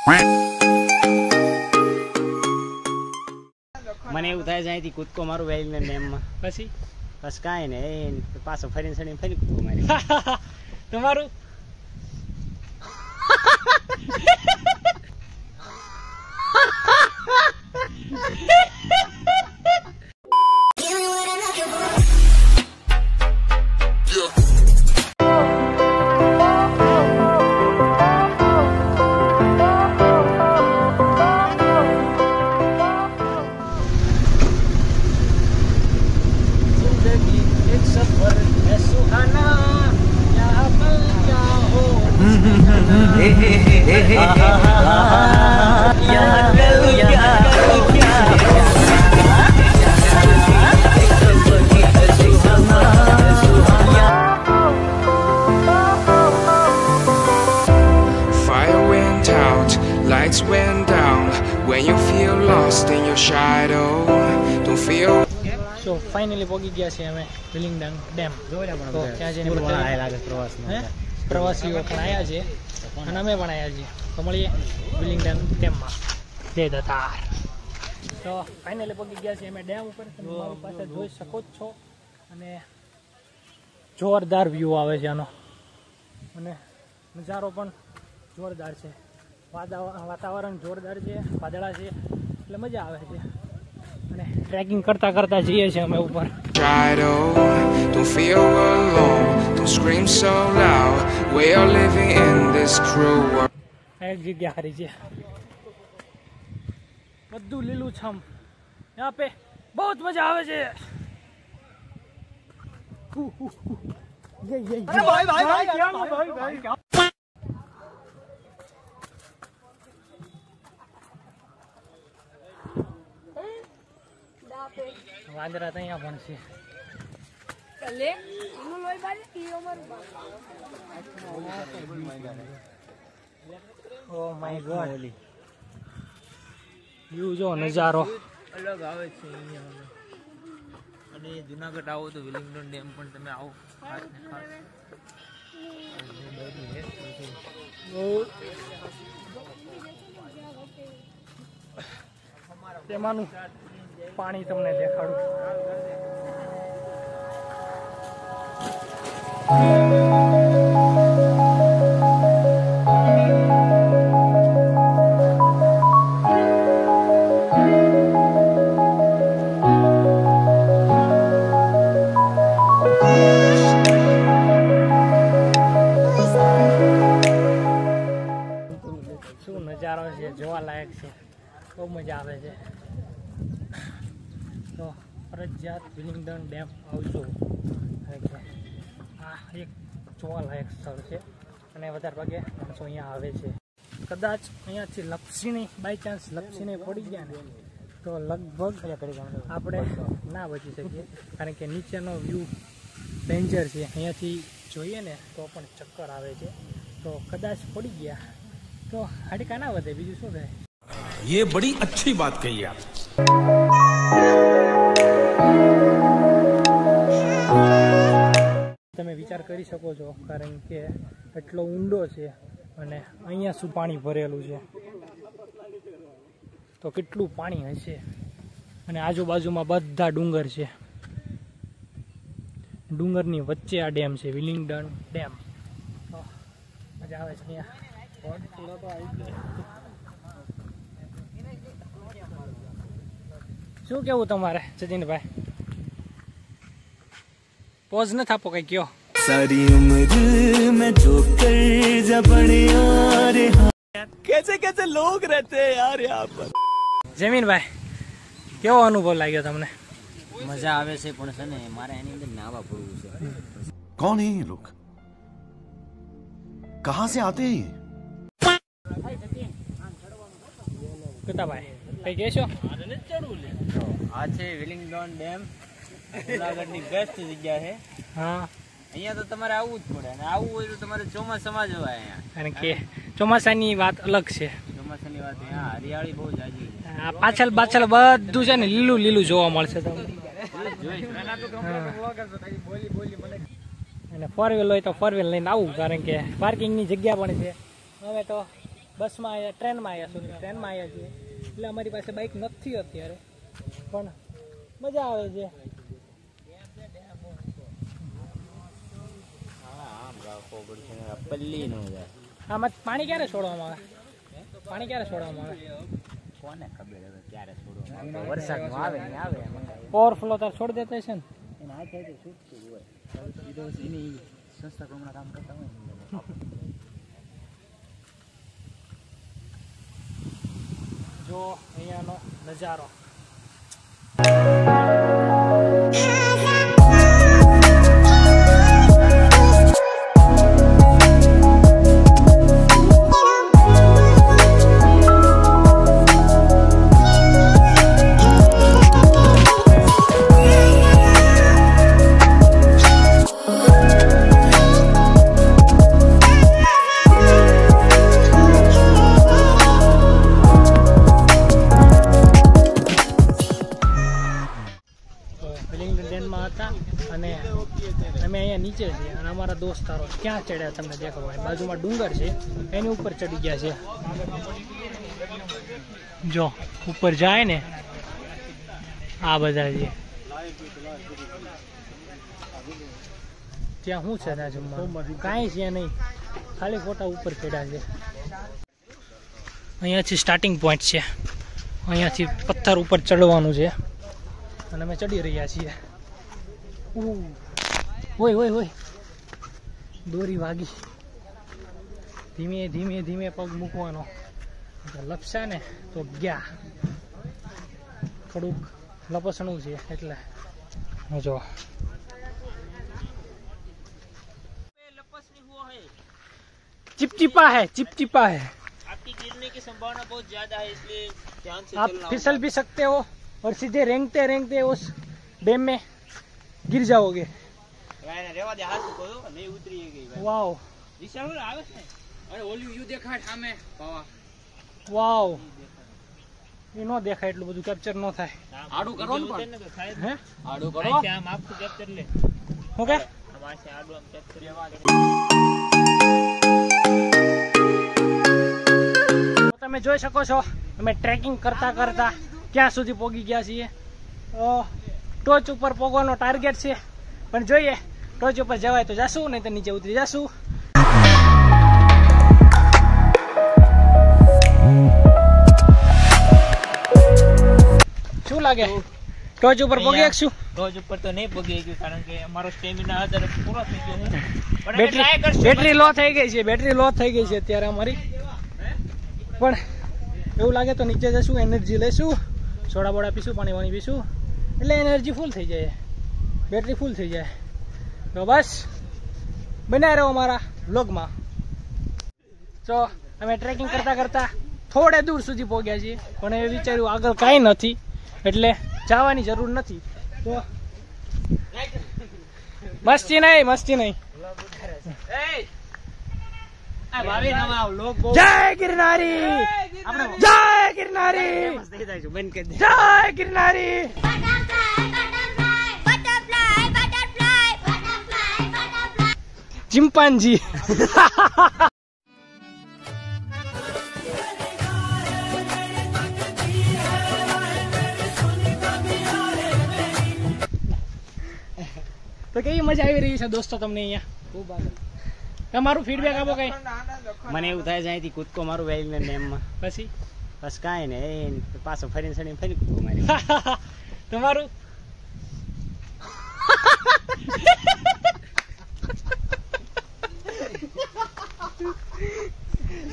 મને એવું થાય છે અહીંથી કૂદકો મારું વેલને ડેમમાં પછી બસ કાંઈ ને એ પાછો ફરીને સડીને ફરી કૂદકો મારી તમારું Lights went down when you feel lost in your shadow. Don't feel. So finally પહોંચી ગયા છે અમે વિલિંગડન ડેમ. તો ત્યાં જઈને પ્રવાસીઓ પણ આવ્યા છે અને અમે પણ આવ્યા છીએ. તો મળીએ વિલિંગડન ડેમમાં. જય દત્તાર. તો ફાઇનલી પહોંચી ગયા છે અમે ડેમ ઉપર. તમે મારી પાસે જોઈ શકો જ છો અને જોરદાર વ્યૂ આવે છે આનો અને નજારો પણ જોરદાર છે. વાતાવરણ જોરદાર છે, વાદળા છે એટલે મજા આવે છે અને ટ્રેકિંગ કરતા કરતા જઈએ છીએ અમે ઉપર. Don't feel alone, don't scream so loud. We are living in this cruel world. એક જગ્યા હારી છે, બધું લીલું છમ. यहाँ पे बहुत मजा આવે છે. अरे भाई भाई भाई क्या વાંદરા તો અહીંયા પણ છે. ઓ માય ગોડ, વ્યૂ જો નજારો અલગ આવે છે અહીંયા. અને જુનાગઢ આવો તો વિલિંગડન ડેમ પણ તમે આવો ખાસ ને ખાસ. તેમાંનું પાણી તમને દેખાડું. શું નજારો છે, જોવાલાયક છે, બહુ મજા આવે છે. તો ફરજિયાત વિલિંગડન ડેમ આવજો. આ એક જોવાલાયક સ્થળ છે અને વધારે ભાગે માણસો અહીંયા આવે છે. કદાચ અહીંયાથી લપસીને બાય ચાન્સ લપસીને પડી ગયા ને તો લગભગ આપણે ના બચી શકીએ, કારણ કે નીચેનો વ્યૂ ડેન્જર છે. અહીંયાથી જોઈએ ને તો પણ ચક્કર આવે છે. તો કદાચ પડી ગયા તો હાડકા ના વધે, બીજું શું થાય. ये बड़ी अच्छी बात कही आप. તમે વિચાર કરી શકો છો, કારણ કે એટલો ઊંડો છે અને અહીંયા શું પાણી ભરેલું છે, તો કેટલું પાણી હશે. અને આજુબાજુમાં બધા ડુંગર છે. ડુંગરની વચ્ચે આ ડેમ છે, વિલિંગડન ડેમ. તો મજા આવે છે અહીંયા. શું કેવું તમારે સચિનભાઈ? પોઝ ન થાપો કઈ કયો. सारी उम्र में जो कर जबड़े यार कैसे कैसे लोग रहते हैं यार यहाँ पर. જમીનભાઈ, કેવો અનુભવ લાગ્યો તમને? મજા આવે છે, પણ છે ને મારે એની અંદર નાવા પડવું છે. कौन है ये लोग, कहाँ से आते हैं? કીતાભાઈ કઈ કહેશો? આ છે વિલિંગડન ડેમ, જુનાગઢની બેસ્ટ જગ્યા છે. હા, અહીંયા તો તમારે આવવું જ પડે, અને આવવું હોય તો તમારે ચોમાસામાં જ હોય. અહીંયા કારણ કે ચોમાસાની વાત અલગ છે. ચોમાસાની વાત, અહીંયા હરિયાળી બહુ જાજી છે. આ પાછળ બધું છે ને લીલું લીલું જોવા મળશે તમને. અને ફોર વ્હીલ હોય તો ફોર વ્હીલ લઈને આવું, કારણ કે પાર્કિંગની જગ્યા પણ છે. હવે તો બસમાં આવ્યા, ટ્રેનમાં આવ્યા, સોરી ટ્રેનમાં આવ્યા છીએ. એટલે અમારી પાસે બાઇક નથી અત્યારે, પણ મજા આવે છે. આમાં પાણી ક્યારે છોડવામાં આવે? પાણી ક્યારે છોડવામાં આવે? કોને ખબર હવે ક્યારે છોડવામાં? વરસાદનું આવે ને આવે. ઓવરફ્લો તાર છોડી દેતા છે ને. એને આ થાય તો છૂટતું હોય. એની સંસ્થા પ્રમાણે કામ કરતા હોય ને. જો અહીંયાનો નજારો. અને અમે અહીંયા નીચે છીએ અને અમારા દોસ્તારો ક્યાં ચડ્યા તમને દેખાય, બાજુમાં ડુંગર છે એની ઉપર ચડી ગયા છે. જો ઉપર જાય ને આ બધા છે ત્યાં શું છે ત્યાં જમવાનું કાંઈ છે નહીં, ખાલી ફોટા ઉપર ચડ્યા છે. અહીંયાથી સ્ટાર્ટિંગ પોઈન્ટ છે, અહીંયાથી પથ્થર ઉપર ચડવાનું છે અને અમે ચડી રહ્યા છીએ. હોય હોય હોય દોરી વાગી. ધીમે ધીમે ધીમે પગ મૂકવાનો, લપસા ને તો ગયા. થોડુંક લપસણું છે એટલે જો चिपचिपा है, चिपचिपा है. आपकी गिरने की संभावना बहुत ज्यादा है, इसलिए ध्यान से आप चलना फिसल भी सकते हो और सीधे रेंगते रेंगते उस डैम में गिर जाओगे. રેવા દે, હાથ ઉઠો નહીં ઉતરી ગઈ ભાઈ. વાવ વિશાલ આવે છે. અરે ઓલી યુ દેખાડ સામે પાવા. વાવ એ નો દેખાય, એટલું બધું કેપ્ચર ન થાય. આડું કરો ને પણ તો થાય. હે આડું કરો આમ આખું કેપ્ચર લે. ઓકે અમાર છે આડું આમ કેપ્ચર લેવા. તમે જોઈ શકો છો અમે ટ્રેકિંગ કરતા કરતા ક્યાં સુધી પહોંચી ગયા છીએ. ટોચ ઉપર પહોંચવાનો ટાર્ગેટ છે, પણ જોઈએ ટોચ ઉપર જવાય તો જાશું, નહીં તો નીચે ઉતરી જાશું. શું લાગે ટોચ ઉપર પહોંચી શકશું? ટોચ ઉપર તો નહીં પહોંચી ગયું, કારણ કે અમારો સ્ટેમિના અત્યારે પૂરો થઈ ગયો છે. બેટરી લો થઈ ગઈ છે, બેટરી લો થઈ ગઈ છે અત્યારે અમારી. પણ એવું લાગે તો નીચે જશું, એનર્જી લઈશું, સોડા બોડા પીશું, પાણી વાણી પીશું, એટલે એનર્જી ફૂલ થઈ જાય, બેટરી ફૂલ થઈ જાય. તો બસ બનાવી રહો અમારા વ્લોગમાં. તો અમે ટ્રેકિંગ કરતા કરતા થોડે દૂર સુધી પહોંચ્યા છીએ, પણ એ વિચાર્યું આગળ કાંઈ નથી એટલે જવાની જરૂર નથી. તો મસ્તી નહીં, મસ્તી નહીં. જય ગિરનારી, જય ગિરનારી, જય ગિરનારી. ચિંપાંજી તો કેવી મજા આવી રહી છે દોસ્તો તમને અહીંયા? ખૂબ તમારું ફીડબેક આપો કઈ. મને એવું થાય છે અહીંથી કૂદકો મારું વેલને ડેમમાં, પછી બસ કાંઈ ને એ પાછો ફરીને સડીને ફરી કૂદકો મારી. તમારું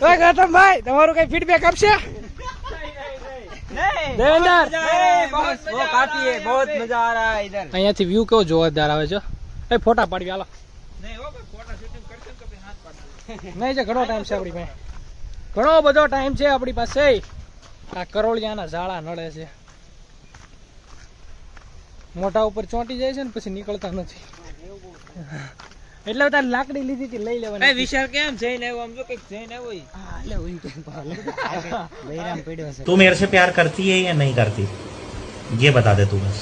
ગૌતમભાઈ તમારું કઈ ફીડબેક આપશે? અહીંયાથી વ્યૂ કેવો જોરદાર આવે છે. એ ફોટા પાડવી હાલો. નહીં છે, ઘણો ટાઈમ છે આપણી પાસે, ઘણો બધો ટાઈમ છે આપણી પાસે. આ કરોળિયાના ઝાડા નડે છે, મોઢા ઉપર ચોંટી જાય છે ને પછી નીકળતા નથી. એટલે તાર લાકડી લીધી હતી, લઈ લેવાની. વિશાલ કેમ જઈને આવ્યો? આમ જો કઈક જઈને આવ્યો. तू मेरे से प्यार करती है या नहीं करती, ये बता दे तू बस.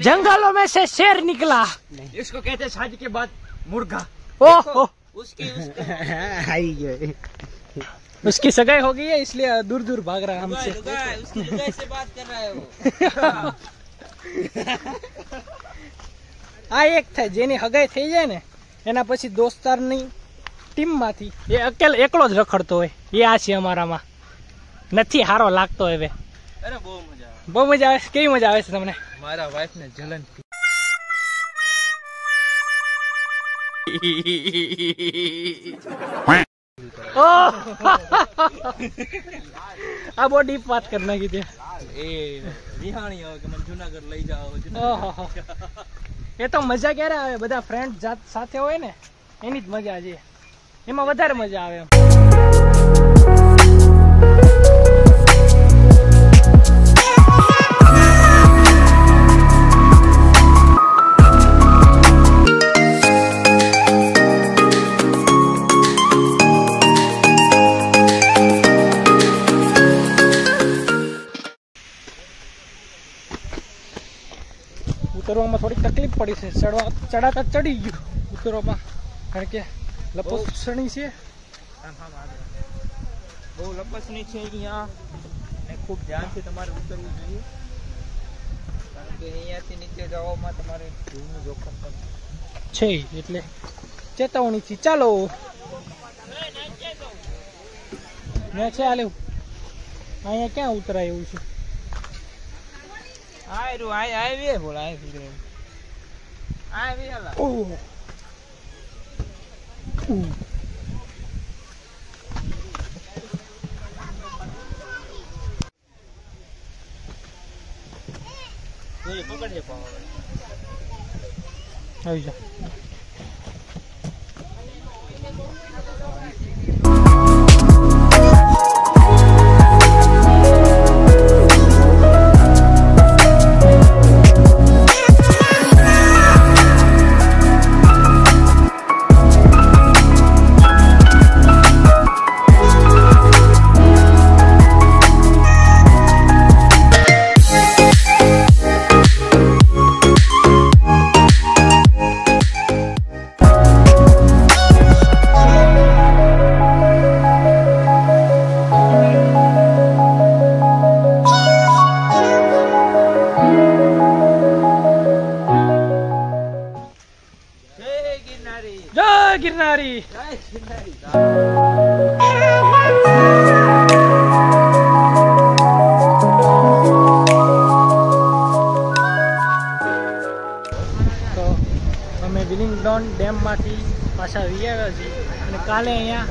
जंगलों में से शेर निकला, इसको कहते हैं शादी के बाद मुर्गा. ओह उसकी आई गए। उसकी सगाई हो गई है इसलिए दूर दूर भाग रहा है हमसे। उसकी लुगाई से बात कर रहा है वो। આ એક થાય જેની હગાઈ થઈ જાય ને એના પછી દોસ્તારની ટીમમાંથી એ એકલો જ રખડતો હોય એ આ છે અમારામાં નથી હારો લાગતો હવે। અરે બહુ મજા આવે, બહુ મજા આવે છે। કેવી મજા આવે છે તમને? મારા વાઈફ ને જલન આ બહુ ડીપ વાત કરી નાખી તે। એ વિહાણી આવે કે મને જુનાગઢ લઈ જાઓ। ઓહો, એ તો મજા ક્યારે આવે? બધા ફ્રેન્ડ સાથે હોય ને એની જ મજા છે, એમાં વધારે મજા આવે એમ। ઉતરવામાં થોડીક તકલીફ પડી છે, ચડાતા ચડી ગયું ઉતરવામાં, કારણ કે લપસણી છે, બહુ લપસણી છે અહીંયા અને ખૂબ ધ્યાનથી તમારે ઉતરવું જોઈએ, કારણ કે અહીંયાથી નીચે જવામાં તમારે જીવનું જોખમ પણ છે, એટલે ચેતવણીથી ચાલો। મેં છે આલે અહીંયા ક્યાં ઉતરાય એવું છે? આવી બોલ આવી હલા ઓહ પકડજે પાવ આવી જા। જય ગિરનારી। તો અમે વિલિંગડન ડેમમાંથી પાછા આવ્યા છીએ અને કાલે અહીંયા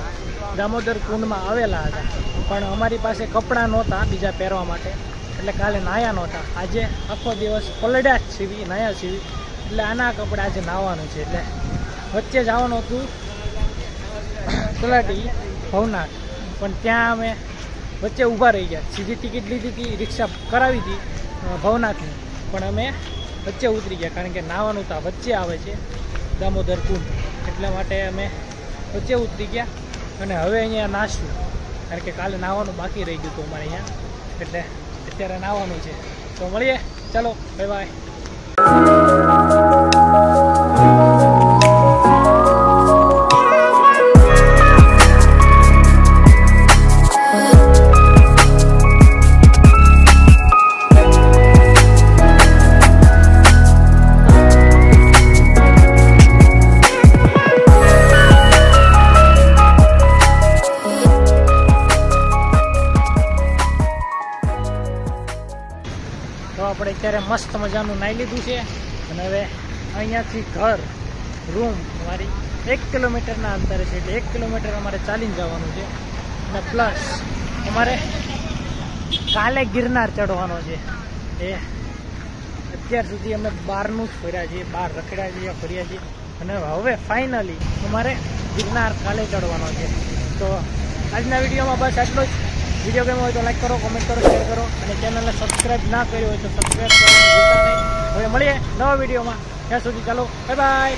દામોદર કુંડમાં આવેલા હતા, પણ અમારી પાસે કપડાં નહોતા બીજા પહેરવા માટે, એટલે કાલે નાહ્યા નહોતા। આજે આખો દિવસ પલડ્યા જ છીએ, નાહ્યા છીએ, એટલે આના કપડાં આજે નાહવાનું છે। એટલે વચ્ચે જવાનું હતું તલાટી ભવનાથ, પણ ત્યાં અમે વચ્ચે ઊભા રહી ગયા। સીધી ટિકિટ લીધી હતી, રિક્ષા કરાવી હતી ભવનાથની, પણ અમે વચ્ચે ઉતરી ગયા, કારણ કે નાહવાનું તો વચ્ચે આવે છે દામોદર કુંડ, એટલા માટે અમે વચ્ચે ઉતરી ગયા અને હવે અહીંયા નાહશું, કારણ કે કાલે નાહવાનું બાકી રહી ગયું હતું અમારે અહીંયા, એટલે અત્યારે નાહવાનું છે। તો મળીએ, ચાલો, બાય બાય। તો આપણે અત્યારે મસ્ત મજાનું નાહી લીધું છે અને હવે અહીંયાથી ઘર રૂમ અમારી 1 કિલોમીટરના અંતરે છે, એટલે 1 કિલોમીટર અમારે ચાલીને જવાનું છે, અને પ્લસ અમારે કાલે ગિરનાર ચડવાનો છે। એ અત્યાર સુધી અમે બહારનું જ ફર્યા છીએ, બહાર રખડ્યા છીએ, ફર્યા છીએ, અને હવે ફાઇનલી અમારે ગિરનાર કાલે ચડવાનો છે। તો આજના વિડીયોમાં બસ આટલો જ। વિડીયો ગમ્યો હોય તો લાઈક કરો, કોમેન્ટ કરો, શેર કરો, અને ચેનલને સબસ્ક્રાઈબ ના કર્યો હોય તો સબસ્ક્રાઈબ કરવાનું ભૂલતા નહીં। હવે મળીએ નવા વિડીયોમાં, ત્યાં સુધી ચાલો, બાય બાય।